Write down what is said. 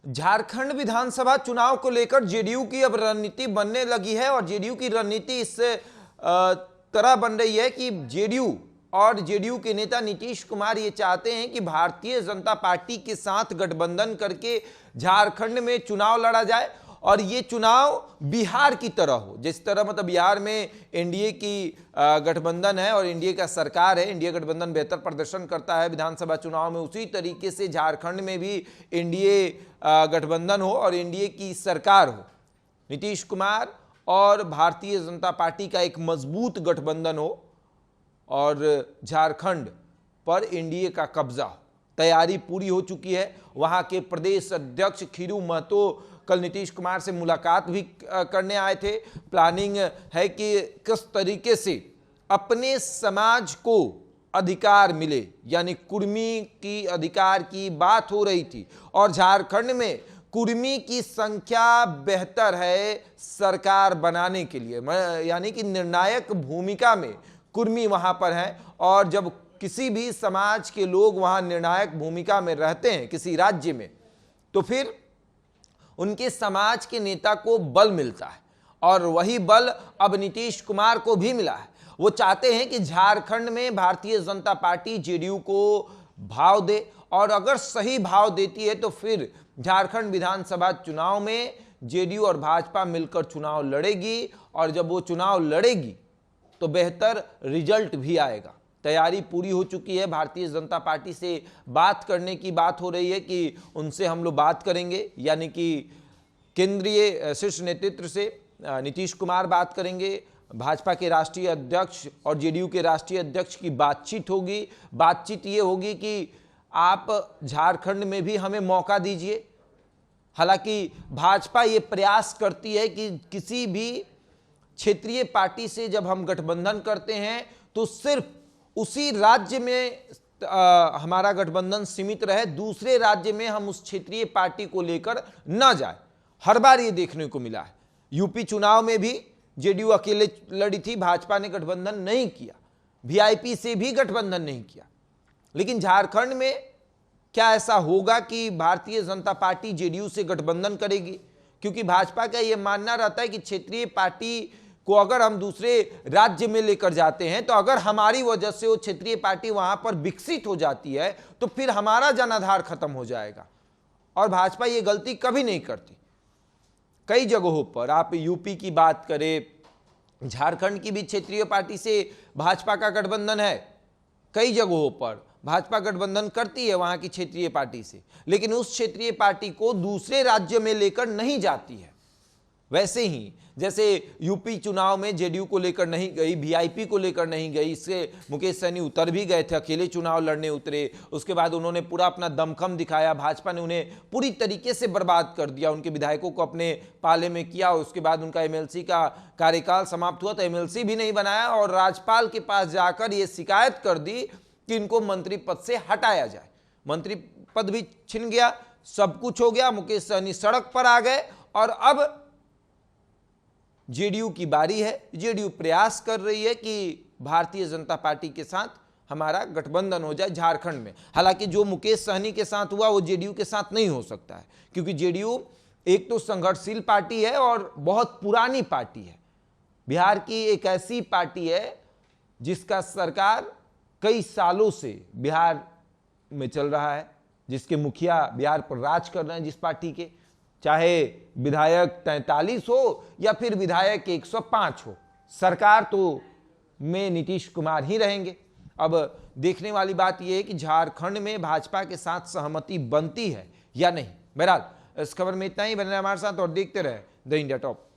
झारखंड विधानसभा चुनाव को लेकर जेडीयू की अब रणनीति बनने लगी है और जेडीयू की रणनीति इस तरह बन रही है कि जेडीयू के नेता नीतीश कुमार ये चाहते हैं कि भारतीय जनता पार्टी के साथ गठबंधन करके झारखंड में चुनाव लड़ा जाए और ये चुनाव बिहार की तरह हो। जिस तरह मतलब बिहार में एनडीए की गठबंधन है और एनडीए का सरकार है, एनडीए गठबंधन बेहतर प्रदर्शन करता है विधानसभा चुनाव में, उसी तरीके से झारखंड में भी एनडीए गठबंधन हो और एनडीए की सरकार हो, नीतीश कुमार और भारतीय जनता पार्टी का एक मजबूत गठबंधन हो और झारखंड पर एनडीए का कब्जा हो। तैयारी पूरी हो चुकी है। वहां के प्रदेश अध्यक्ष खीरू महतो कल नीतीश कुमार से मुलाकात भी करने आए थे। प्लानिंग है कि किस तरीके से अपने समाज को अधिकार मिले, यानी कुर्मी की अधिकार की बात हो रही थी और झारखंड में कुर्मी की संख्या बेहतर है सरकार बनाने के लिए, यानी कि निर्णायक भूमिका में कुर्मी वहां पर है। और जब किसी भी समाज के लोग वहां निर्णायक भूमिका में रहते हैं किसी राज्य में, तो फिर उनके समाज के नेता को बल मिलता है और वही बल अब नीतीश कुमार को भी मिला है। वो चाहते हैं कि झारखंड में भारतीय जनता पार्टी जेडीयू को भाव दे और अगर सही भाव देती है तो फिर झारखंड विधानसभा चुनाव में जेडीयू और भाजपा मिलकर चुनाव लड़ेगी और जब वो चुनाव लड़ेगी तो बेहतर रिजल्ट भी आएगा। तैयारी पूरी हो चुकी है। भारतीय जनता पार्टी से बात करने की बात हो रही है कि उनसे हम लोग बात करेंगे, यानी कि केंद्रीय शीर्ष नेतृत्व से नीतीश कुमार बात करेंगे, भाजपा के राष्ट्रीय अध्यक्ष और जेडीयू के राष्ट्रीय अध्यक्ष की बातचीत होगी। बातचीत ये होगी कि आप झारखंड में भी हमें मौका दीजिए। हालांकि भाजपा ये प्रयास करती है कि किसी भी क्षेत्रीय पार्टी से जब हम गठबंधन करते हैं तो सिर्फ उसी राज्य में हमारा गठबंधन सीमित रहे, दूसरे राज्य में हम उस क्षेत्रीय पार्टी को लेकर न जाए। हर बार ये देखने को मिला है। यूपी चुनाव में भी जेडीयू अकेले लड़ी थी, भाजपा ने गठबंधन नहीं किया, वीआईपी से भी गठबंधन नहीं किया। लेकिन झारखंड में क्या ऐसा होगा कि भारतीय जनता पार्टी जेडीयू से गठबंधन करेगी? क्योंकि भाजपा का यह मानना रहता है कि क्षेत्रीय पार्टी को अगर हम दूसरे राज्य में लेकर जाते हैं तो अगर हमारी वजह से वो क्षेत्रीय पार्टी वहां पर विकसित हो जाती है तो फिर हमारा जनाधार खत्म हो जाएगा। और भाजपा ये गलती कभी नहीं करती। कई जगहों पर आप यूपी की बात करें, झारखंड की भी क्षेत्रीय पार्टी से भाजपा का गठबंधन है। कई जगहों पर भाजपा गठबंधन करती है वहां की क्षेत्रीय पार्टी से, लेकिन उस क्षेत्रीय पार्टी को दूसरे राज्य में लेकर नहीं जाती है। वैसे ही जैसे यूपी चुनाव में जेडीयू को लेकर नहीं गई, वीआईपी को लेकर नहीं गई, इससे मुकेश सहनी उतर भी गए थे, अकेले चुनाव लड़ने उतरे। उसके बाद उन्होंने पूरा अपना दमखम दिखाया, भाजपा ने उन्हें पूरी तरीके से बर्बाद कर दिया, उनके विधायकों को अपने पाले में किया। उसके बाद उनका एमएलसी का कार्यकाल समाप्त हुआ तो एमएलसी भी नहीं बनाया और राज्यपाल के पास जाकर ये शिकायत कर दी कि इनको मंत्री पद से हटाया जाए। मंत्री पद भी छिन गया, सब कुछ हो गया। मुकेश सहनी सड़क पर आ गए और अब जेडीयू की बारी है। जेडीयू प्रयास कर रही है कि भारतीय जनता पार्टी के साथ हमारा गठबंधन हो जाए झारखंड में। हालांकि जो मुकेश सहनी के साथ हुआ वो जेडीयू के साथ नहीं हो सकता है, क्योंकि जेडीयू एक तो संघर्षशील पार्टी है और बहुत पुरानी पार्टी है। बिहार की एक ऐसी पार्टी है जिसका सरकार कई सालों से बिहार में चल रहा है, जिसके मुखिया बिहार पर राज कर रहे हैं, जिस पार्टी के, चाहे विधायक 43 हो या फिर विधायक 105 हो, सरकार तो में नीतीश कुमार ही रहेंगे। अब देखने वाली बात यह है कि झारखंड में भाजपा के साथ सहमति बनती है या नहीं। बहरहाल इस खबर में इतना ही। बने रहे हमारे साथ और देखते रहे द इंडिया टॉप।